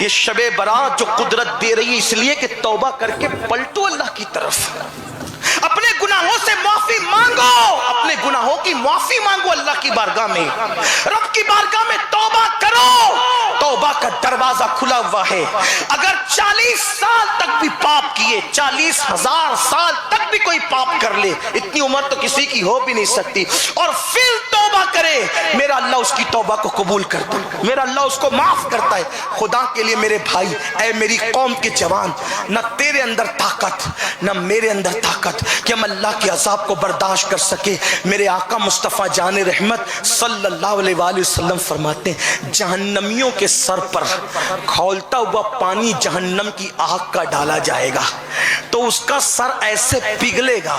یہ شب برات جو قدرت دے رہی ہے اس لیے کہ توبہ کر کے پلٹو اللہ کی طرف، اپنے گناہوں سے معافی مانگو، اپنے گناہوں کی معافی مانگو اللہ کی بارگاہ میں، رب کی بارگاہ میں توبہ کرو۔ توبہ کا دروازہ کھلا ہوا ہے۔ اگر 40 سال تک بھی پاپ کیے، 40,000 سال تک بھی کوئی پاپ کر لے، اتنی عمر تو کسی کی ہو بھی نہیں سکتی، اور پھر توبہ کرے، میرا اللہ اس کی توبہ کو قبول کرتا ہے، میرا اللہ اس کو معاف کرتا ہے۔ خدا کے لیے میرے بھائی، اے میری قوم کے جوان، نہ تیرے اندر طاقت نہ میرے اندر طاقت کہ ہم اللہ کے عذاب کو برداشت کر سکے۔ میرے آقا مصطفیٰ جان رحمت صلی اللہ علیہ وآلہ وسلم فرماتے ہیں جہنمیوں کے سر پر کھولتا ہوا پانی جہنم کی آگ کا ڈالا جائے گا تو اس کا سر ایسے پگھلے گا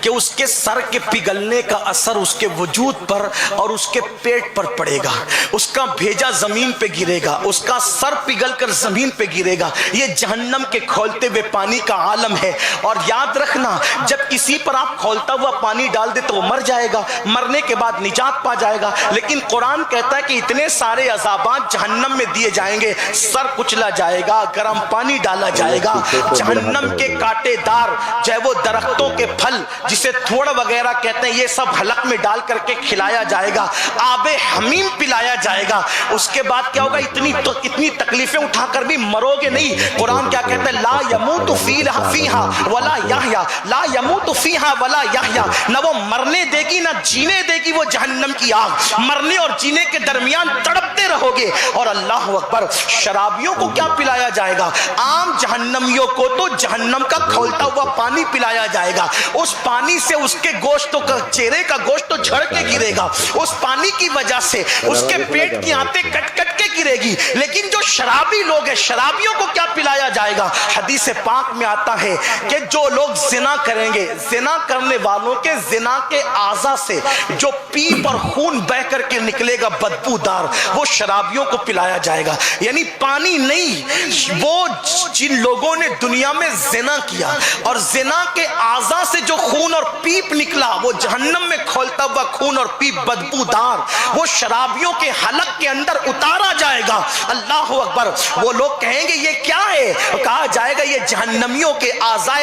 کہ اس کے سر کے پگھلنے کا اثر اس کے وجود پر اور اس کے پیٹ پر پڑے گا، اس کا بھیجا زمین پہ گرے گا، اس کا سر پگھل کر زمین پہ گرے گا۔ یہ جہنم کے کھولتے ہوئے پانی کا عالم ہے۔ اور یاد رکھنا، جب کسی پر آپ کھولتا ہوا پانی ڈال دے تو وہ مر جائے گا، مرنے کے بعد نجات پا جائے گا، لیکن قرآن کہتا ہے کہ اتنے سارے عذابات جہنم میں دیے جائیں گے، سر کچلا جائے گا، گرم پانی ڈالا جائے گا، جہنم کے کانٹے دار جو ہے وہ درختوں کے پھل جسے تھوڑا وغیرہ کہتے ہیں، یہ سب حلق میں ڈال کر کے کھلایا جائے گا، آب حمیم پلایا جائے گا۔ اس کے بعد کیا ہوگا؟ اتنی تکلیفیں اٹھا کر بھی مرو گے نہیں۔ قرآن کیا کہتا ہے؟ لا یموت فیہا ولا یحیا، لا یموت فیہا ولا یحیا، نہ وہ مرنے دے گی نہ جینے دے گی وہ جہنم کی آگ، مرنے اور جینے کے درمیان تڑپتے رہو گے۔ اور اللہ اکبر، شرابیوں کو کیا پلایا جائے گا؟ عام جہنمیوں کو تو جہنم کا کھولتا ہوا پانی پلایا جائے گا، اس پانی سے اس کے گوشتوں کا، چہرے کا گوشت تو جھڑ کے گرے گا، اس پانی کی وجہ سے اس کے پیٹ کی آنتیں کٹ کٹ کے گرے گی۔ لیکن جو شرابی لوگ ہیں، شرابیوں کو کیا پلایا جائے گا؟ حدیث پاک میں آتا ہے کہ جو لوگ زنا کریں گے، زنا کرنے والوں کے زنا کے اعضاء سے جو پیپ اور خون بہ کر کے نکلے گا بدبودار، وہ شرابیوں کو پلایا جائے گا۔ یعنی پانی نہیں، وہ جن لوگوں نے دنیا میں زنا کیا اور زنا کے اعضاء سے جو خون اور پیپ نکلا، وہ جہنم میں کھولتا ہوا خون اور پیپ بدبودار، وہ شرابیوں کے حلق کے اندر اتارا جائے گا۔ اللہ اکبر، وہ لوگ کہیں گے یہ کیا ہے؟ کہا جائے گا یہ جہنمیوں کے اعضاء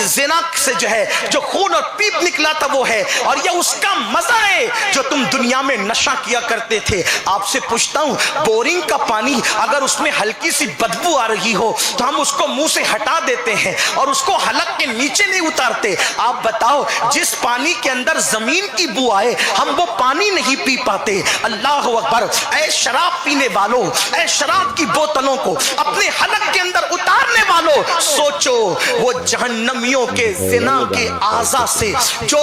زنا سے جو ہے جو خون اور پیپ نکلا تھا وہ ہے، اور یہ اس کا مزہ ہے جو تم دنیا میں نشہ کیا کرتے تھے۔ آپ سے پوچھتا ہوں، بورنگ کا پانی اگر اس میں ہلکی سی بدبو آ رہی ہو تو ہم اس کو منہ سے ہٹا دیتے ہیں اور اس کو حلق کے نیچے نہیں اتارتے۔ آپ بتاؤ، جس پانی کے اندر زمین کی بو آئے ہم وہ پانی نہیں پی پاتے۔ اللہ اکبر، اے شراب پینے والوں، اے شراب کی بوتلوں کو اپنے حلق کے اندر اتارنے والوں، سوچو وہ جہنمیوں کے زنا کے اعضاء سے جو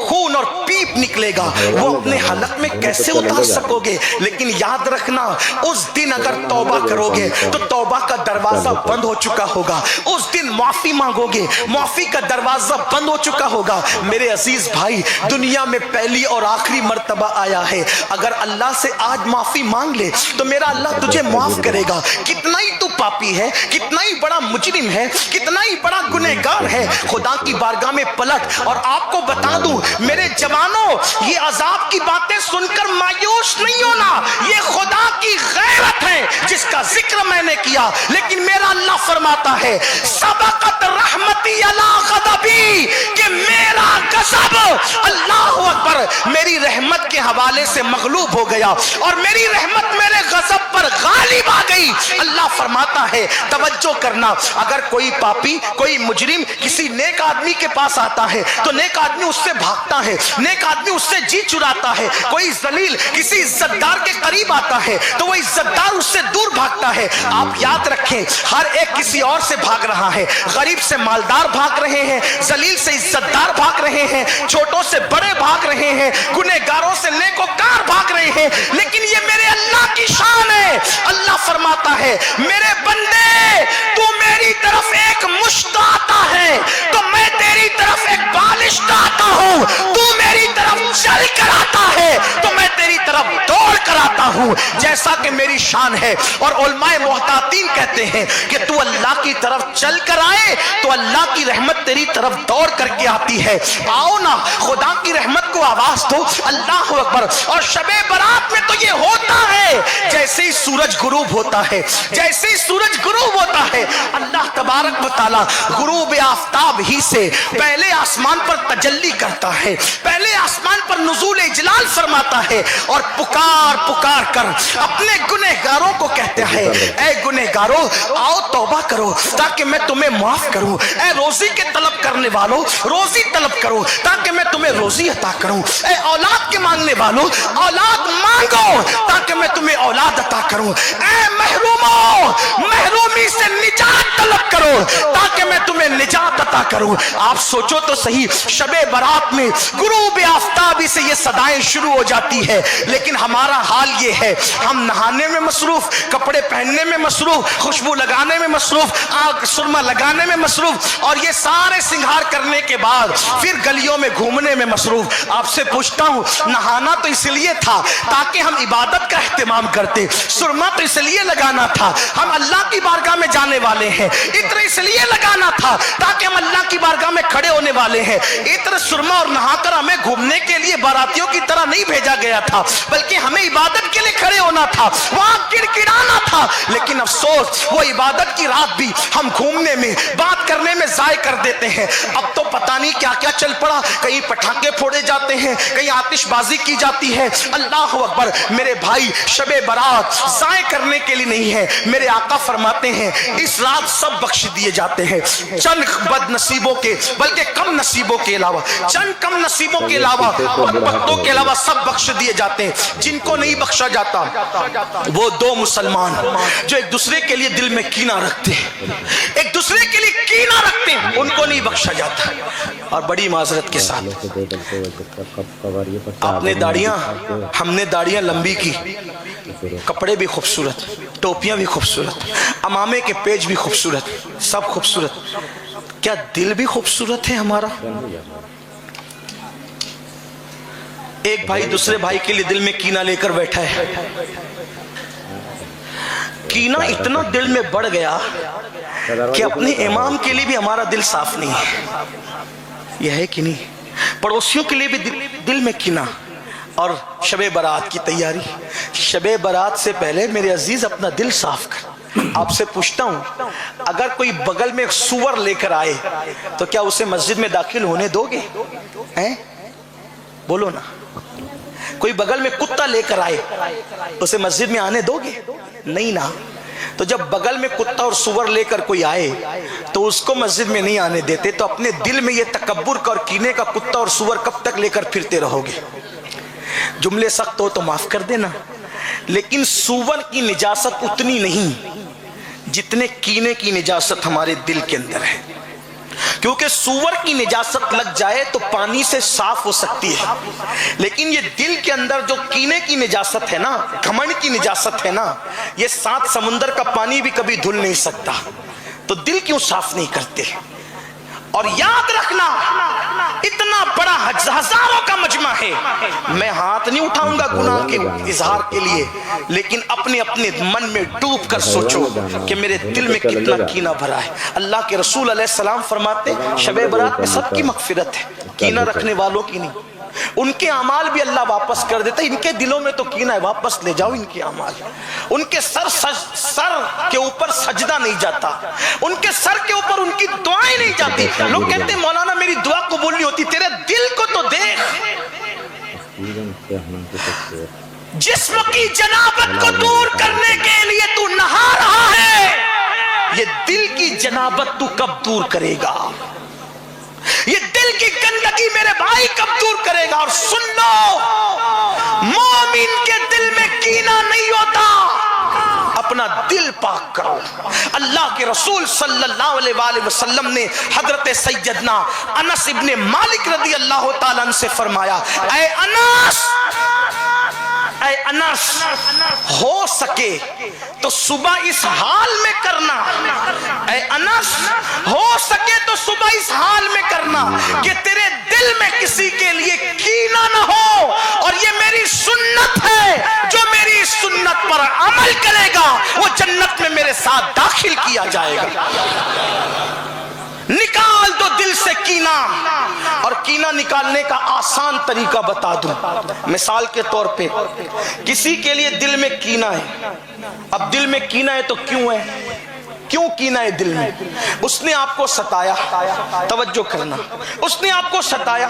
خون اور پیپ نکلے گا وہ اپنے حلق میں کیسے اتار سکو گے؟ لیکن یاد رکھنا، اس دن اگر توبہ کرو گے تو توبہ کا دروازہ بند ہو چکا ہوگا، اس دن معافی مانگو گے، معافی کا دروازہ بند ہو چکا ہوگا۔ میرے عزیز بھائی، دنیا میں پہلی اور آخری مرتبہ آیا ہے، اگر اللہ سے آج معافی مانگ لے تو میرا اللہ تجھے معاف کرے گا۔ کتنا ہی تو پاپی ہے، کتنا ہی بڑا مجرم ہے، کتنا ہی بڑا گنہگار ہے، خدا کی بارگاہ میں پلٹ۔ اور آپ کو بتا دوں میرے جوانوں، یہ عذاب کی باتیں سن کر مایوس نہیں ہونا، یہ خدا کی غیرت ہے جس کا ذکر میں نے کیا۔ لیکن میرا اللہ فرماتا ہے سبقت رحمتی علی غضبی، کہ میرا غضب، اللہ اکبر، میری رحمت کے حوالے سے مغلوب ہو گیا اور میری رحمت میرے غضب پر غالب آ گئی۔ اللہ فرماتا ہے توجہ کرنا، اگر کوئی پاپی، کوئی مجرم کسی نیک آدمی کے پاس آتا ہے تو نیک آدمی اس سے بھاگتا ہے، نیک آدمی اس سے جی چراتا ہے، کوئی ذلیل کسی عزتدار کے قریب آتا ہے تو وہ عزتدار اس سے دور بھاگتا ہے۔ آپ یاد رکھیں، ہر ایک کسی اور سے بھاگ رہا ہے، غریب سے مالدار بھاگ رہے ہیں، ذلیل سے عزتدار بھاگ رہے ہیں، چھوٹوں سے بڑے بھاگ رہے ہیں، گنہگاروں سے نیکوکار بھاگ رہے ہیں، لیکن یہ میرے اللہ کی شان ہے۔ اللہ فرماتا ہے میرے بندے، تو میری طرف ایک مشت آتا ہے تو میں تیری طرف ایک بالشت آتا ہوں، تو میری طرف چل کر آتا ہے تو میں تیری طرف دوڑ کر آتا ہوں جیسا کہ میری شان ہے. اور علماء محتاطین کہتے ہیں کہ تو اللہ کی طرف چل کر آئے تو اللہ کی رحمت تیری طرف دوڑ کر کے آتی ہے. آؤ نا خدا کی رحمت کو آواز دو, اللہ اکبر. اور شب برات میں تو یہ ہوتا ہے جیسے ہی سورج غروب ہوتا ہے, جیسے ہی سورج غروب ہوتا ہے اللہ تبارک و تعالی غروب آفتاب ہی سے پہلے آسمان پر تجلی کرتا ہے, پہلے آسمان پر نزول اجلال فرماتا ہے اور پکار پکار کر اپنے گنہگاروں کو کہتا ہے اے گنہگاروں آؤ توبہ کرو تاکہ میں تمہیں معاف کروں. اے روزی کے طلب کرنے والوں روزی طلب کرو تاکہ میں تمہیں روزی عطا کروں. اے اولاد کے مانگنے والوں اولاد مانگو تاکہ میں تمہیں اولاد عطا کروں. اے محروموں محرومی سے نجات طلب کرو تاکہ میں تمہیں نجات عطا کروں. آپ سوچو تو صحیح, شب برات میں غروب آفتابی سے یہ صدائیں شروع ہو جاتی ہے, لیکن ہمارا حال یہ ہے ہم نہانے میں مصروف, کپڑے پہننے میں مصروف, خوشبو لگانے میں مصروف, آگ سرما لگانے میں مصروف, اور یہ سارے سنگھار کرنے کے بعد پھر گلیوں میں گھومنے میں مصروف. آپ سے پوچھتا ہوں نہانا تو اس لیے تھا تاکہ ہم عبادت کا اہتمام کرتے, سرما تو اس لیے لگانا تھا ہم اللہ کی بارگاہ میں جانے والے ہیں, عطر اس لیے لگانا تھا تاکہ ہم اللہ کی بارگاہ میں کھڑے ہونے والے ہیں. عطر سرما اور نہا کر ہمیں گھومنے کے لیے باراتیوں کی طرح نہیں بھیجا گیا تھا, بلکہ ہمیں عبادت کے لیے کھڑے ہونا تھا, وہاں کڑکڑانا تھا. لیکن افسوس وہ عبادت کی رات بھی ہم گھومنے میں بات کرنے میں ضائع کر دیتے ہیں. اب تو پتہ نہیں کیا کیا چل پڑا, کہیں پٹاخے پھوڑے جاتے ہیں, کہیں آتش بازی کی جاتی ہے. اللہ اکبر. میرے بھائی شب برات ضائع کرنے کے لیے نہیں ہے. میرے آقا فرماتے ہیں اس رات سب بخش دیے جاتے ہیں, چند بد نصیبوں کے بلکہ کم نصیبوں کے علاوہ, چند کم نصیبوں کے علاوہ, بدبختوں کے علاوہ سب بخش دیے جاتے ہیں. جن کو نہیں بخشا جاتا وہ دو مسلمان جو ایک دوسرے کے لیے دل میں کینہ رکھتے ہیں, ایک دوسرے کے لیے کینہ رکھتے ہیں, ان کو نہیں بخشا جاتا. اور بڑی معذرت کے ساتھ آپ نے داڑیاں, ہم نے داڑیاں لمبی کی, کپڑے بھی خوبصورت, ٹوپیاں بھی خوبصورت, امامے کے پیج بھی خوبصورت, سب خوبصورت. کیا دل بھی خوبصورت ہے ہمارا؟ ایک بھائی دوسرے بھائی کے لیے دل میں کینہ لے کر بیٹھا ہے, کینہ اتنا دل میں بڑھ گیا کہ اپنے امام کے لیے بھی ہمارا دل صاف نہیں ہے. یہ ہے کہ نہیں؟ پڑوسیوں کے لیے بھی دل میں کینہ. اور شب برات کی تیاری, شب برات سے پہلے میرے عزیز اپنا دل صاف کر. آپ سے پوچھتا ہوں اگر کوئی بغل میں ایک سور لے کر آئے تو کیا اسے مسجد میں داخل ہونے دو گے؟ بولو نا. کوئی بغل میں کتا لے کر آئے اسے مسجد میں آنے دو گے؟ نہیں نا. تو جب بغل میں کتا اور سور لے کر کوئی آئے تو اس کو مسجد میں نہیں آنے دیتے, تو اپنے دل میں یہ تکبر کا اور کینے کا کتا اور سور کب تک لے کر پھرتے رہو گے؟ جملے سخت ہو تو معاف کر دینا, لیکن سور کی نجاست اتنی نہیں جتنے کینے کی نجاست ہمارے دل کے اندر ہے. کیونکہ سور کی نجاست لگ جائے تو پانی سے صاف ہو سکتی ہے, لیکن یہ دل کے اندر جو کینے کی نجاست ہے نا, گھمنڈ کی نجاست ہے نا, یہ 7 سمندر کا پانی بھی کبھی دھل نہیں سکتا. تو دل کیوں صاف نہیں کرتے؟ اور یاد رکھنا اتنا بڑا ہزاروں کا مجمع ہے, میں ہاتھ نہیں اٹھاؤں گا گناہ کے اظہار کے لیے, لیکن اپنے اپنے من میں ڈوب کر سوچو کہ میرے دل میں کتنا کینہ بھرا ہے. اللہ کے رسول علیہ السلام فرماتے شب برات میں سب کی مغفرت ہے, کینہ رکھنے والوں کی نہیں. ان کے اعمال بھی اللہ واپس کر دیتا ہے. ان کے دلوں میں تو کینہ ہے, واپس لے جاؤ ان کے اعمال. ان کے سر کے اوپر سجدہ نہیں جاتا, ان کے سر کے اوپر ان کی دعائیں نہیں جاتی. لوگ کہتے ہیں مولانا میری دعا قبول نہیں ہوتی. تیرے دل کو تو دیکھ, جسم کی جنابت کو دور کرنے کے لیے تو نہا رہا ہے, یہ دل کی جنابت تو کب دور کرے گا؟ یہ دل کی گندگی میرے بھائی کب دور کرے گا؟ اور سن لو, مومن کے دل میں کینہ نہیں ہوتا, اپنا دل پاک کرو. اللہ کے رسول صلی اللہ علیہ وآلہ وسلم نے حضرت سیدنا انس ابن مالک رضی اللہ تعالیٰ عنہ سے فرمایا, اے انس, اے انس ہو سکے تو صبح اس حال میں کرنا، اے انس ہو سکے تو صبح اس حال میں کرنا کہ تیرے دل میں کسی کے لیے کینہ نہ ہو، اور یہ میری سنت ہے، جو میری سنت پر عمل کرے گا وہ جنت میں میرے ساتھ داخل کیا جائے گا۔ نکال دو دل سے کینہ، اور کینہ نکالنے کا آسان طریقہ بتا دوں۔ مثال کے طور پہ کسی کے لیے دل میں کینہ ہے، اب دل میں کینہ ہے تو کیوں ہے؟ کیوں کینہ ہے دل میں؟ اس نے آپ کو ستایا، توجہ کرنا، اس نے آپ کو ستایا،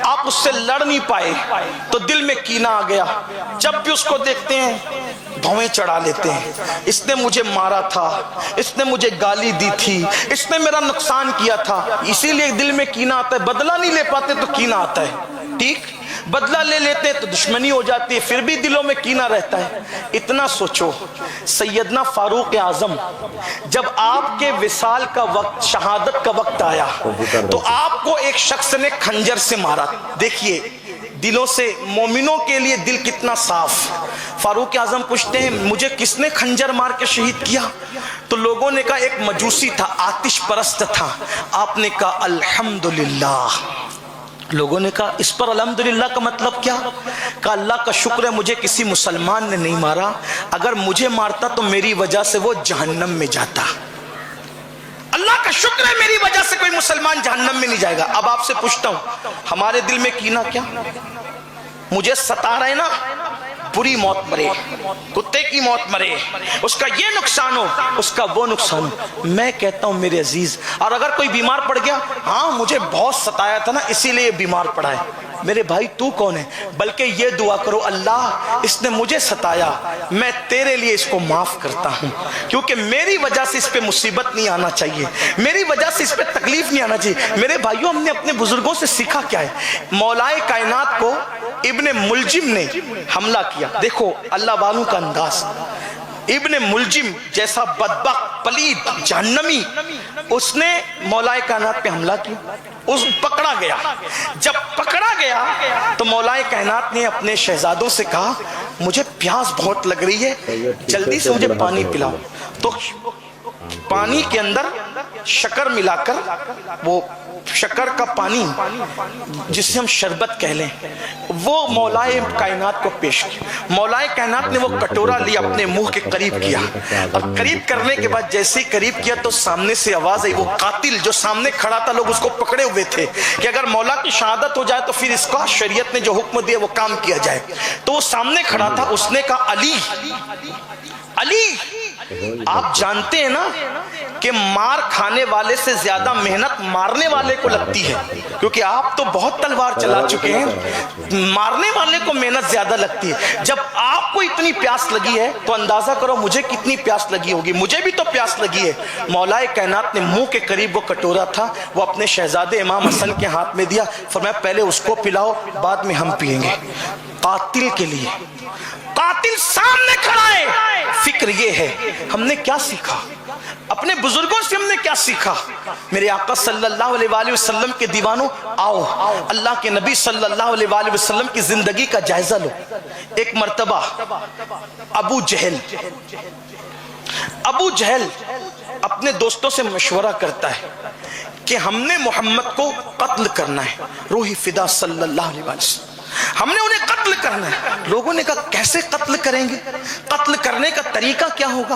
آپ اس سے لڑ نہیں پائے تو دل میں کینہ آ گیا۔ جب بھی اس کو دیکھتے ہیں بھویں چڑھا لیتے ہیں، اس نے مجھے مارا تھا، اس نے مجھے گالی دی تھی، اس نے میرا نقصان کیا تھا، اسی لیے دل میں کینہ آتا ہے۔ بدلہ نہیں لے پاتے تو کینہ آتا ہے، ٹھیک؟ بدلہ لے لیتے ہیں تو دشمنی ہو جاتی ہے، پھر بھی دلوں میں کینہ رہتا ہے۔ اتنا سوچو، سیدنا فاروق اعظم جب آپ کے وصال کا وقت، شہادت کا وقت آیا تو آپ کو ایک شخص نے کھنجر سے مارا۔ دیکھیے دلوں سے، مومنوں کے لیے دل کتنا صاف۔ فاروق اعظم پوچھتے ہیں مجھے کس نے کھنجر مار کے شہید کیا؟ تو لوگوں نے کہا ایک مجوسی تھا، آتش پرست تھا۔ آپ نے کہا الحمدللہ۔ لوگوں نے کہا اس پر الحمدللہ کا مطلب کیا؟ کہا اللہ کا شکر ہے مجھے کسی مسلمان نے نہیں مارا، اگر مجھے مارتا تو میری وجہ سے وہ جہنم میں جاتا۔ اللہ کا شکر ہے میری وجہ سے کوئی مسلمان جہنم میں نہیں جائے گا۔ اب آپ سے پوچھتا ہوں ہمارے دل میں کینہ کیا؟ مجھے ستا رہے نا، بری موت مرے، کتے کی موت مرے، اس کا یہ نقصان ہو، اس کا وہ نقصان ہو۔ میں کہتا ہوں میرے عزیز، اور اگر کوئی بیمار پڑ گیا، ہاں مجھے بہت ستایا تھا نا اسی لیے بیمار پڑا ہے، میرے بھائی تو کون ہے؟ بلکہ یہ دعا کرو اللہ اس نے مجھے ستایا، میں تیرے لیے اس کو معاف کرتا ہوں، کیونکہ میری وجہ سے اس پہ مصیبت نہیں آنا چاہیے، میری وجہ سے اس پہ تکلیف نہیں آنا چاہیے۔ میرے بھائیوں ہم نے اپنے بزرگوں سے سیکھا کیا ہے؟ مولائے کائنات کو ابن ملجم نے حملہ کیا، دیکھو اللہ والوں کا انداز۔ ابن ملجم جیسا بدبخت، پلید، جہنمی، اس نے مولائے کائنات پہ حملہ کیا، اس پکڑا گیا۔ جب پکڑا گیا تو مولائے کائنات نے اپنے شہزادوں سے کہا مجھے پیاس بہت لگ رہی ہے، جلدی سے مجھے پانی پلاؤ۔ تو پانی کے اندر شکر ملا کر، وہ شکر کا پانی جسے ہم شربت کہہ لیں، وہ مولائے کائنات کو پیش کیا۔ مولائے کائنات نے وہ کٹورا لیا، اپنے منہ کے قریب کیا، اور قریب کرنے کے بعد جیسے ہی قریب کیا تو سامنے سے آواز آئی۔ وہ قاتل جو سامنے کھڑا تھا، لوگ اس کو پکڑے ہوئے تھے کہ اگر مولا کی شہادت ہو جائے تو پھر اس کا شریعت نے جو حکم دیا وہ کام کیا جائے۔ تو وہ سامنے کھڑا تھا، اس نے کہا علی علی، آپ جانتے ہیں نا کہ مار کھانے والے سے زیادہ محنت مارنے والے کو لگتی ہے، کیونکہ آپ تو بہت تلوار چلا چکے ہیں، مارنے والے کو محنت زیادہ لگتی ہے۔ جب آپ کو اتنی پیاس لگی ہے تو اندازہ کرو مجھے کتنی پیاس لگی ہوگی، مجھے بھی تو پیاس لگی ہے۔ مولائے کائنات نے منہ کے قریب وہ کٹورا تھا، وہ اپنے شہزادے امام حسن کے ہاتھ میں دیا، فرمایا پہلے اس کو پلاؤ بعد میں ہم پئیں گے۔ قاتل کے لیے، قاتل سامنے کھڑا ہے، فکر یہ ہے ہم نے کیا سیکھا، اپنے بزرگوں سے ہم نے کیا سیکھا؟ میرے آقا صلی اللہ علیہ وآلہ وسلم کے دیوانوں، آؤ اللہ کے نبی صلی اللہ علیہ وآلہ وسلم کی زندگی کا جائزہ لو۔ ایک مرتبہ ابو جہل اپنے دوستوں سے مشورہ کرتا ہے کہ ہم نے محمد کو قتل کرنا ہے، روح فدا صلی اللہ علیہ وآلہ وسلم، ہم نے انہیں قتل کرنا ہے۔ لوگوں نے کہا کیسے قتل کریں گے، قتل کرنے کا طریقہ کیا ہوگا؟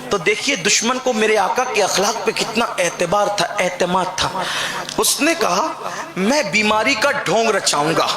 تو دیکھیے دشمن کو میرے آقا کے اخلاق پہ کتنا اعتبار تھا، اعتماد تھا۔ اس نے کہا میں بیماری کا ڈھونگ رچاؤں گا،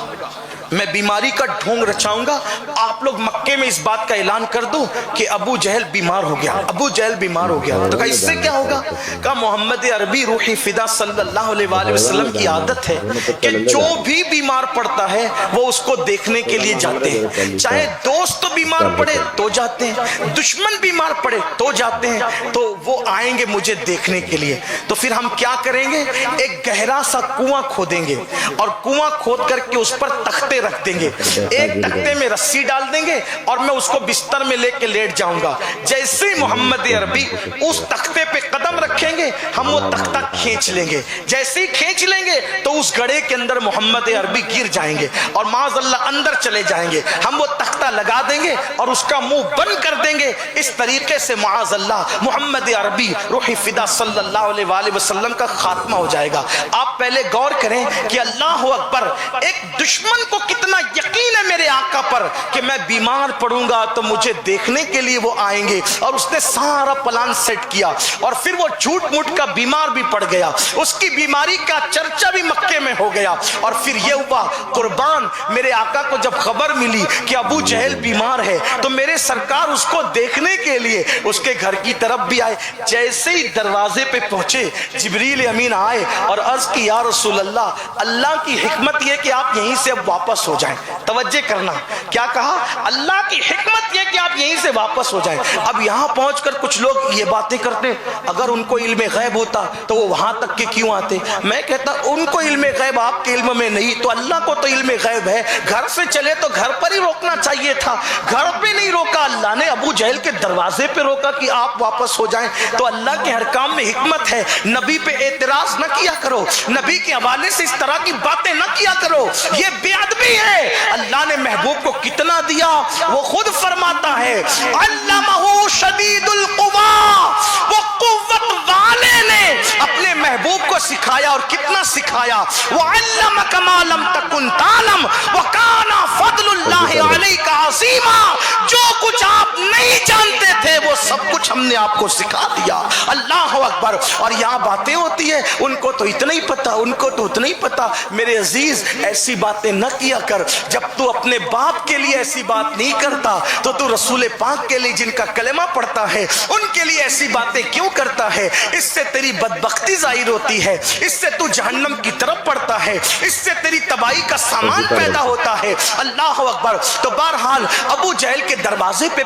میں بیماری کا ڈھونگ رچاؤں گا، آپ لوگ مکے میں اس بات کا اعلان کر دو کہ ابو جہل بیمار ہو گیا، ابو جہل بیمار ہو گیا۔ تو کہا اس سے کیا ہوگا؟ کہا محمد عربی روح فدا صلی اللہ علیہ وآلہ وسلم کی عادت ہے کہ جو بھی بیمار پڑتا ہے وہ اس کو دیکھنے کے لیے جاتے ہیں، چاہے دوست بیمار پڑے تو جاتے ہیں، دشمن بیمار پڑے تو جاتے ہیں، تو وہ آئیں گے مجھے دیکھنے کے لیے۔ تو پھر ہم کیا کریں گے؟ ایک گہرا سا کنواں کھودیں گے، اور کنواں کھود کر کے اس پر تختے رکھ دیں گے، ایک تختے میں رسی ڈال دیں گے اور میں اس کو بستر میں لے کے لیٹ جاؤں گا۔ جیسے ہی محمد عربی اس تختے پہ قدم رکھیں گے ہم وہ تختہ کھینچ لیں گے، جیسے ہی کھینچ لیں گے تو اس گڑھے کے اندر محمد عربی گر جائیں گے اور معاذ اللہ اندر چلے جائیں گے، ہم وہ تختہ لگا دیں گے اور اس کا منہ بند کر دیں گے۔ اس طریقے سے معاذ اللہ محمد عربی روح فدا صلی اللہ علیہ وآلہ وسلم کا خاتمہ ہو جائے گا۔ آپ پہلے غور کریں کہ اللہ اکبر، ایک دشمن کو کتنا یقین ہے میرے آقا پر کہ میں بیمار پڑوں گا تو مجھے دیکھنے کے لیے وہ آئیں گے، اور اس نے سارا پلان سیٹ کیا اور پھر وہ جھوٹ موٹ کا بیمار بھی پڑ گیا، اس کی بیماری کا چرچا بھی مکے میں ہو گیا، اور پھر یہ ہوا قربان میرے آقا کو جب خبر ملی کہ ابو جہل بیمار ہے تو میرے سرکار اس کو دیکھنے کے لیے اس کے گھر کی طرف بھی آئے۔ جیسے ہی دروازے پہ پہنچے جبریل امین آئے اور عرض کی یا رسول اللہ، اللہ کی حکمت یہ کہ آپ یہیں سے اب واپس ہو جائیں۔ توجہ کرنا، کیا کہا؟ اللہ کی حکمت یہ کہ آپ یہیں سے واپس ہو جائیں۔ اب یہاں پہنچ کر کچھ لوگ یہ باتیں کرتے، اگر ان کو علم غیب ہوتا تو وہ وہاں تک کے کیوں آتے؟ میں کہتا ان کو علم غیب آپ کے علم میں نہیں تو اللہ کو تو علم غیب ہے، گھر سے چلے تو گھر پر ہی روکنا چاہیے تھا، گھر پہ نہیں روکا، اللہ نے ابو جہل کے دروازے پہ روکا کہ آپ واپس ہو جائیں۔ تو اللہ کے ہر کام میں حکمت ہے، نبی پہ اعتراض نہ کیا کرو، نبی کے حوالے سے اس طرح کی باتیں نہ کیا کرو، یہ بے ادبی ہے۔ اللہ نے محبوب کو کتنا دیا وہ خود فرماتا ہے، علمہ شدید القویٰ، وہ قوت والے نے اپنے محبوب کو سکھایا، اور کتنا سکھایا، وَعَلَّمَكَ مَا لَمْ تَكُنْ تَعْلَمْ وَكَانَ فَضْلُ اللَّهِ عَلَيْكَ عَظِيمًا۔ جو کچھ آپ نہیں جانتے تھے وہ سب کچھ ہم نے آپ کو سکھا دیا۔ اللہ اکبر۔ اور یہاں باتیں ہوتی ہیں، ان کو تو اتنا ہی پتا، ان کو تو اتنا ہی پتا۔ میرے عزیز ایسی باتیں نہ کیا کر، جب تو اپنے باپ کے لیے ایسی بات نہیں کرتا تو تو رسول پاک کے لیے جن کا کلمہ پڑھتا ہے ان کے لیے ایسی باتیں کیوں کرتا ہے؟ اس سے تیری بدبختی ظاہر ہوتی ہے، اس سے تو جہنم کی طرف پڑتا ہے، اس سے تیری تباہی کا سامان پیدا ہوتا ہے۔ اللہ اکبر۔ تو بہرحال ابو جہل کے دروازے پہ